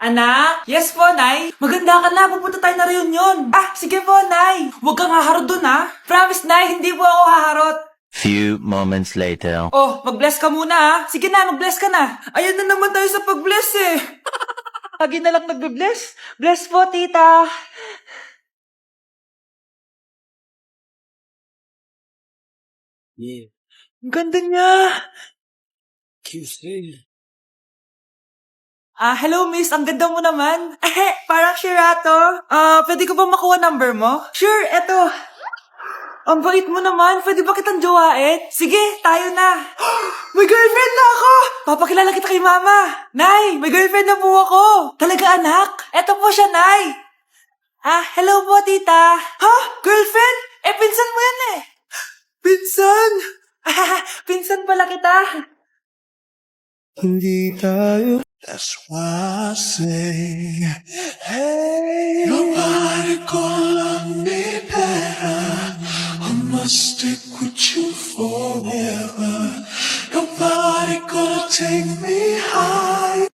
Anak? Yes po, Nay. Maganda ka na. Pupunta tayo na reunion. Sige po, Nay. Huwag kang haharot dun, ha? Promise, Nay. Hindi po ako haharot. Few moments later. Oh, mag-bless ka muna, ha? Sige na, mag-bless ka na. Ayan na naman tayo sa pag-bless, eh. Lagi na lang nagbe-bless. Bless po, tita. Yeah. Ang ganda niya. QC. Hello miss, ang ganda mo naman. Parang Shirato. Pwede ko ba makuha number mo? Sure, eto. Ang bait mo naman, pwede ba kitang jowain? Sige, tayo na. May girlfriend na ako! Papakilala kita kay mama. Nay, may girlfriend na po ako. Talaga anak? Eto po siya, Nay. Hello po, tita. Ha? Girlfriend? Pinsan mo yan eh. Pinsan? Pinsan pala kita. Hindi tayo. That's why I say, hey, nobody gonna love me better. I must stick with you forever. Nobody gonna take me high.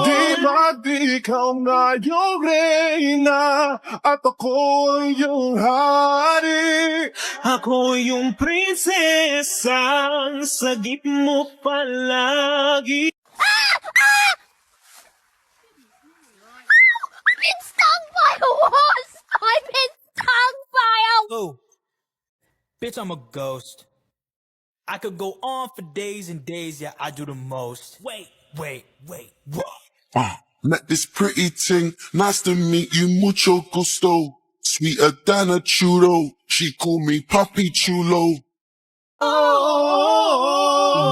Di ba di ikaw na yung reyna at ako yung hari? Ako yung prinsesang sagip mo palagi. I've been stung by a wasp! I've been stung by a... Oh, bitch, I'm a ghost. I could go on for days and days, yeah, I do the most. Wait, whoa. Met this pretty thing, nice to meet you, mucho gusto. Sweeter than a churro, she called me Papi Chulo.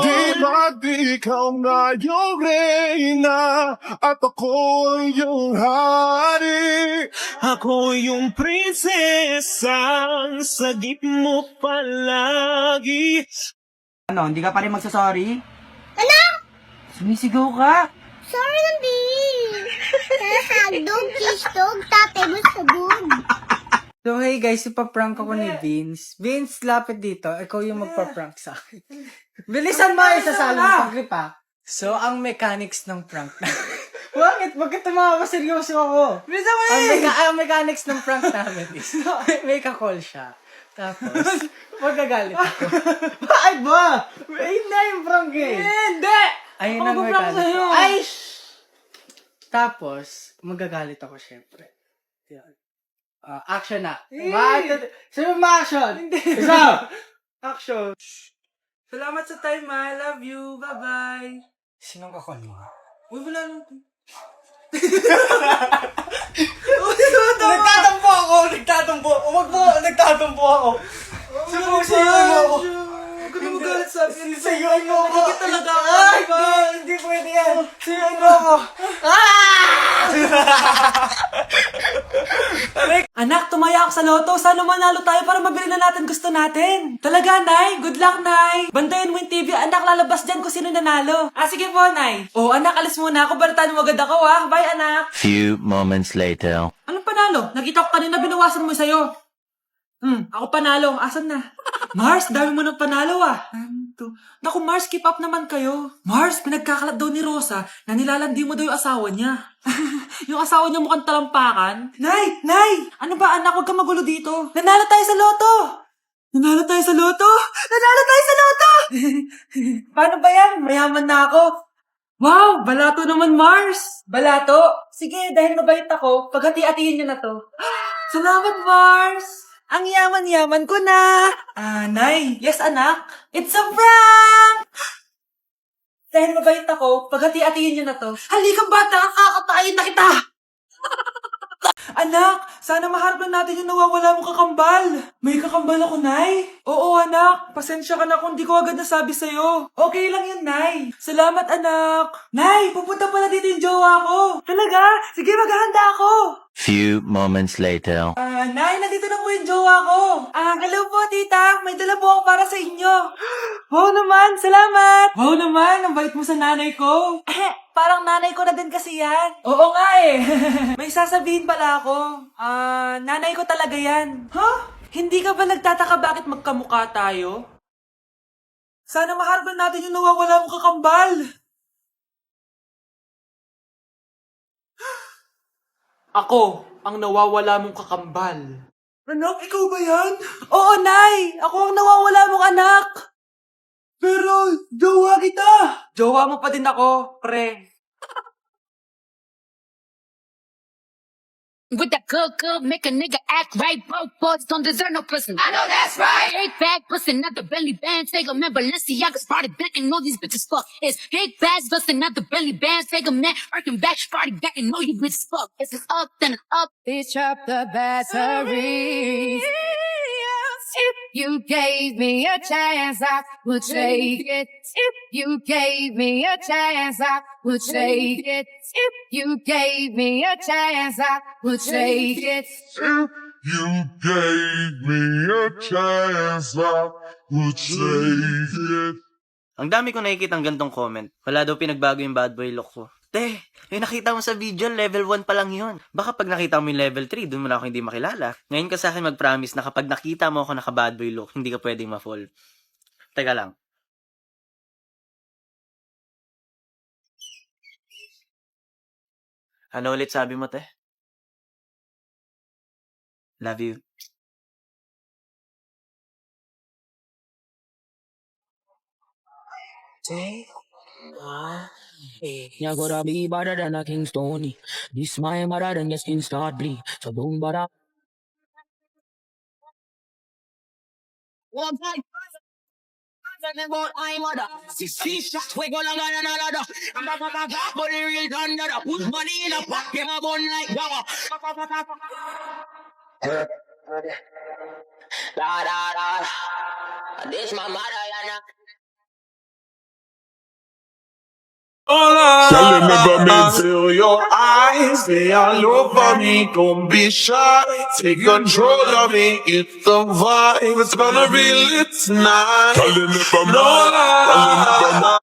Di ba di ikaw na yung reyna at ako yung hari? Ako yung prinsesang sagip mo palagi. Ano, hindi ka pa rin magsasorry? Ano? Sumisigaw ka. Sorry lang, babe. Hagdog, kiss dog, tate mo sabog. So hey guys, ipaprank ako ni Vince. Vince, lapit dito. Ikaw yung magpa-prank sa akin. Bilisan mo, isasalo mo pag-grip ha. So, ang mechanics ng prank na... Bakit? Bakit tumawa? Seryoso ako. Bilisan mo ang mechanics ng prank namin is, may ka-call siya. Tapos, magagalit ako. Bakit ba? Hindi yung prank eh. Hindi! Ayun ang mechanics. Ay! Tapos, magagalit ako syempre. Yan. Action na. Sabi mo action. Hindi. Isa. Action. Salamat sa time, I love you. Bye-bye. Sinong kakol mo? Uy, wala nang... Nagtatampo! Huwag mo! Nagtatampo ako! Sino mo ako? Huwag ka na magalit sa akin. Sayuin mo ako! Bakit talaga ako? Ay! Bye. Hindi pwede yan! Sayuin mo ako! Anak, tumaya ako sa loto. Sana manalo tayo para mabili na natin gusto natin. Talaga, Nay. Good luck, Nay. Bantayan mo yung TV. Anak, lalabas dyan kung sino nanalo. Sige po, Nay. Anak, alis muna ako. Balitaan mo agad ako, ha. Bye, anak. Few moments later. Anong panalo? Nakita ko kanina binawasan mo sa'yo. Ako panalo. Asan na? Mars, dami mo ng panalo, Naku, Mars, keep up naman kayo. Mars, pinagkakalat daw ni Rosa na nilalandi mo daw yung asawa niya. Yung asawa niya mukhang talampakan. Nay! Nay! Ano ba, anak? Huwag ka magulo dito. Nanalo tayo sa loto! Nanalo tayo sa loto! Nanalo tayo sa loto! Paano ba yan? Mayaman na ako. Wow! Balato naman, Mars! Balato? Sige, dahil mabait ako, paghati-hatiin niyo na to. Salamat, Mars! Ang yaman-yaman ko na! Nay! Yes, anak? It's a prank! Dahil mabait ako, paghati-hatiin niyo na to. Halika, bata! Kakatayin na kita! Anak, sana maharap lang natin yung nawawala mong kakambal. May kakambal ako, Nay. Oo, anak. Pasensya ka na kung di ko agad nasabi sa'yo. Okay lang yun, Nay. Salamat, anak. Nay, pupunta pala dito yung jowa ko. Talaga? Sige, maghahanda ako. Few moments later. Nay, nandito na po yung jowa ko. Hello po, tita. May dala po ako para sa inyo. Wow naman, salamat. Wow naman, ang bait mo sa nanay ko. Parang nanay ko na din kasi yan. Oo nga eh. May sasabihin pala ako. Nanay ko talaga yan. Hindi ka ba nagtataka bakit magkamukha tayo? Sana maharap natin yung nawawala mong kakambal. Ako ang nawawala mong kakambal. Anak, ikaw ba yan? Oo, Nay! Ako ang nawawala mong anak! Pero, jowa kita! Jowa mo pa din ako, pre. With that good, make a nigga act right. Broke boys don't deserve no pussy. I know that's right. Big bag busting out the belly bands. Take a man, Balenciaga started backing all these bitches fuck. It's big bags busting out the belly bands. Take a man, working back, started backing all you bitches fuck. It's up, then it's up. Please drop the batteries. If you gave me a chance, I would take it. If you gave me a chance, I would take it. If you gave me a chance, I would take it. You gave me a chance, I would take it. Ang dami ko nakikita ng gantong comment. Wala daw pinagbago yung bad boy look ko. Te, yung nakita mo sa video, level 1 pa lang yun. Baka pag nakita mo yung level 3, dun mo na ako hindi makilala. Ngayon ka sa akin mag-promise na kapag nakita mo ako naka-bad boy look, hindi ka pwedeng ma-fall. Teka lang. Ano ulit sabi mo, te? Love you. Yeah, gotta be better than a King Stony. This my mother, then your skin start bleed. So don't bother. One time. I'm mother. See shots, we go long and another. I'm back, but the real thunder. Put money in a pocket, my bun like power. Da da da. This my mother, yana. Girl, you never made till your eyes, they all over me. Don't be shy, take control of me. It's the vibe, it's gonna be lit tonight. Girl, you never made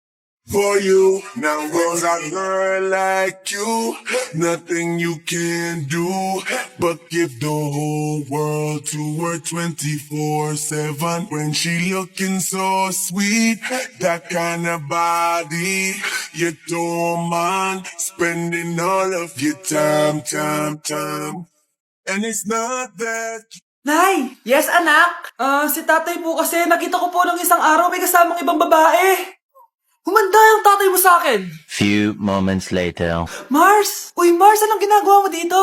for you. Now was a girl like you, nothing you can do but give the whole world to her 24/7. When she looking so sweet, that kind of body, you don't mind spending all of your time. And it's not that. Nay! Yes, anak! Si tatay po kasi nakita ko po ng isang araw may kasamang ibang babae. Humanda yung tatay mo sa akin. Few moments later. Mars! Uy, Mars, anong ginagawa mo dito?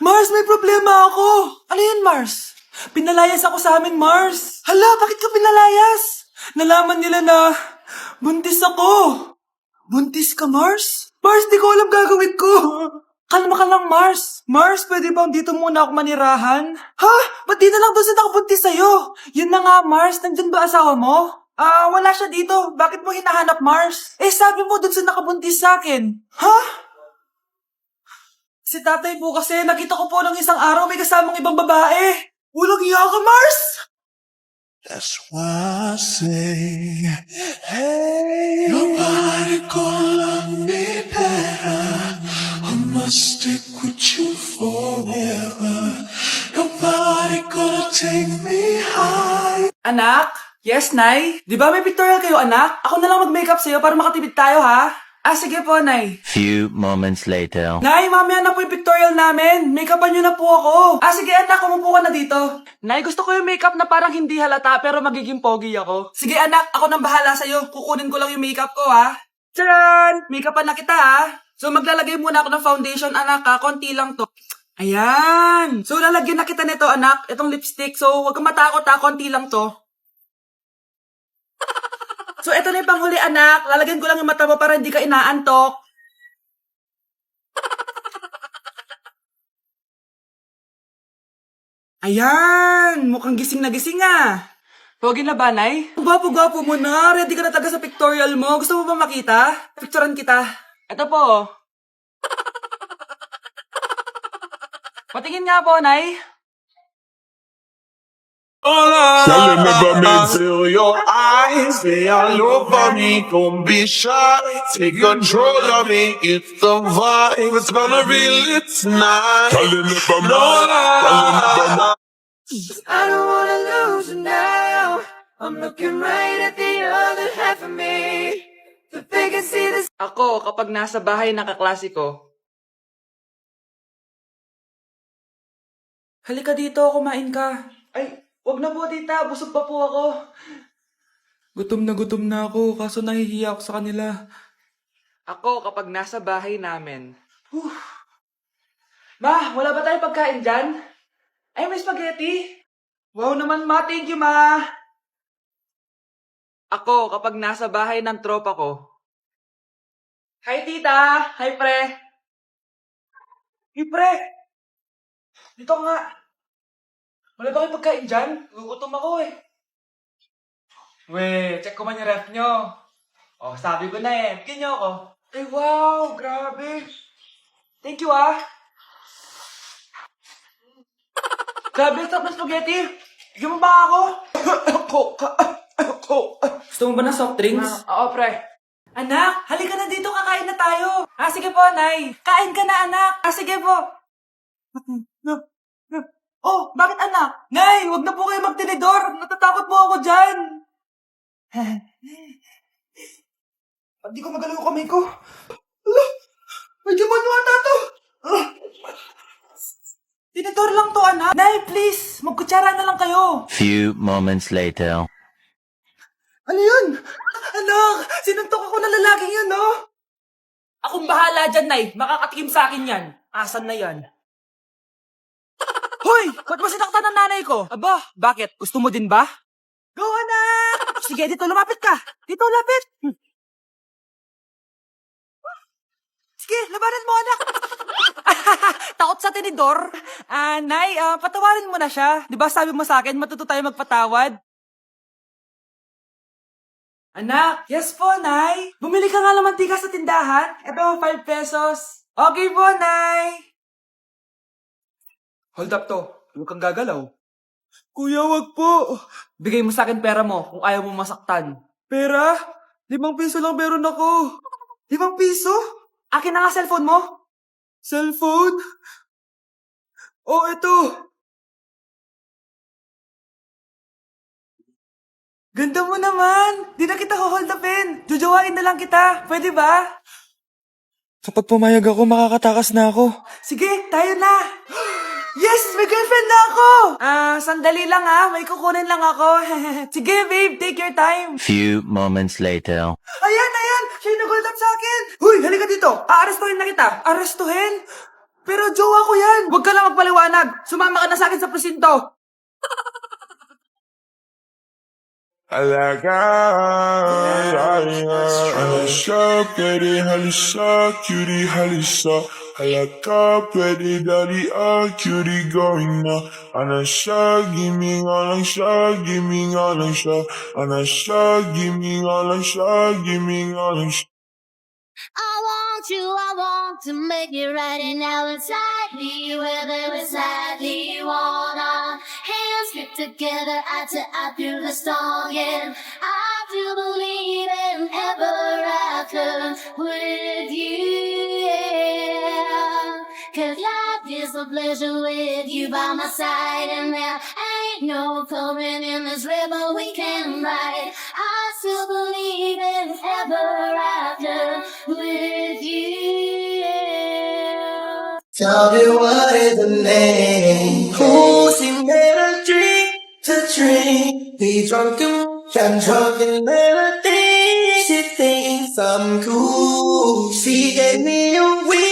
Mars, may problema ako. Ano yun, Mars? Pinalayas ako sa amin, Mars. Hala, bakit ka pinalayas? Nalaman nila na buntis ako. Buntis ka, Mars? Mars, di ko alam gagawin ko. Kalma ka lang, Mars. Mars, pwede bang dito muna ako manirahan? Ha? Ba't di na lang doon sa nakabuntis sa'yo? Yun na nga, Mars. Nandyan ba asawa mo? Wala siya dito. Bakit mo hinahanap, Mars? Eh, sabi mo dun sa nakabuntis sa akin. Ha? Si tatay po kasi, nakita ko po ng isang araw may kasamang ibang babae. Walang iya ka, Mars! That's why I say, hey, nobody gonna love me better. I must stick with you forever. Nobody gonna take me high. Anak? Yes, Nay? Di ba may pictorial kayo, anak? Ako na lang mag-makeup sa'yo para makatipid tayo, ha? Sige po, Nay. Few moments later. Nay, mamaya na po yung pictorial namin. Make-upan nyo na po ako. Sige, anak, umupo ka na dito. Nay, gusto ko yung makeup na parang hindi halata pero magiging pogi ako. Sige, anak, ako nang bahala sa'yo. Kukunin ko lang yung makeup ko, ha? Tcharan! Make-upan na kita, ha? So, maglalagay muna ako ng foundation, anak, ha? Konti lang to. Ayan! So, lalagyan na kita nito, anak. Itong lipstick. So, huwag kang matakot, ha? Konti lang to. So, eto na yung panghuli, anak. Lalagyan ko lang yung mata mo para hindi ka inaantok. Ayan! Mukhang gising na gising, ah. Pogi na ba, Nay? Gwapo-gwapo mo na. Ready ka na taga sa pictorial mo. Gusto mo ba makita? Picturean kita. Eto po. Patingin nga po, Nay. Girl, you never made till your eyes, they all over me. Don't be shy, take control of me. It's the vibe, it's gonna be lit tonight. Girl, you never made. I don't wanna lose you now. I'm looking right at the other half of me. The they can see this. Ako, kapag nasa bahay nakaklase ko, Halika dito, kumain ka. Ay, wag na po tita, busog pa po ako. Gutom na ako, kaso nahihiya ako sa kanila. Ako kapag nasa bahay namin. Ma, wala ba tayong pagkain dyan? Ay, may spaghetti. Wow naman ma, thank you ma. Ako kapag nasa bahay ng tropa ko. Hi tita, hi pre. Hey pre, dito nga. Wala ba kayong pagkain dyan? Gugutom ako eh. We, check ko man yung ref nyo. Oh, sabi ko na eh. Bigyan nyo ako. Ay, wow! Grabe! Thank you, ah! Grabe, sarap na spaghetti! Bigyan mo ba ako? Gusto mo ba ng soft drinks? Oo, pre. Anak, halika na dito, kakain na tayo. Ah, sige po, Nay. Kain ka na, anak. Ah, sige po. Oh, bakit anak? Nay, wag na po kayo magtinidor. Natatakot po ako dyan. Hindi ko magalaw yung kamay ko. Ala, may demonyo ata to. Tinidor lang to, anak. Nay, please, magkutsara na lang kayo. Few moments later. Ano yun? Anak, sinuntok ako ng lalaking yun, no? Akong bahala dyan, Nay. Makakatikim sa akin yan. Asan na yan? Hoy! Ba't mo sinaktan ng nanay ko? Aba, bakit? Gusto mo din ba? Go, anak! Sige, dito, lumapit ka. Dito, lapit. Sige, labanan mo, anak. Takot sa tinidor? Nay, patawarin mo na siya. Di ba sabi mo sa akin, matuto tayo magpatawad? Anak, yes po, Nay. Bumili ka nga ng mantika sa tindahan. Ito, 5 pesos. Okay po, Nay. Hold up to. Huwag kang gagalaw. Kuya, wag po. Bigay mo sa akin pera mo kung ayaw mo masaktan. Pera? 5 piso lang meron ako. 5 piso? Akin na nga cellphone mo. Cellphone? Oh, ito. Ganda mo naman. Di na kita hold upin. Jujawain na lang kita. Pwede ba? Kapag pumayag ako, makakatakas na ako. Sige, tayo na. Yes! May girlfriend na ako! Sandali lang may kukunin lang ako. Sige, babe, take your time. Few moments later. Ayan! Siya yung nag-hold up sa akin. Huy, halika dito. Aarestuhin na kita. Arestuhin? Pero jowa ko yan. Huwag ka lang magpaliwanag. Sumama ka na sa akin sa presinto. Halisa, pwede halisa, cutie halisa. Halaka, pwede dali, cutie going na. Anasya, gimme nga lang siya, gimme nga lang siya. Anasya, gimme nga lang siya, gimme nga lang siya. I want to make it right and now inside me, whether it's sadly you wanna hands grip together, eye to eye through the storm, yeah. I do believe in ever after with you, yeah. 'Cause life is a pleasure with you by my side, and there ain't no coming in this river we can ride. I still believe in ever after with you, yeah. Tell me what is the name? Who's in better drink to drink? We drunken melody. She thinks I'm cool. She gave me a wing.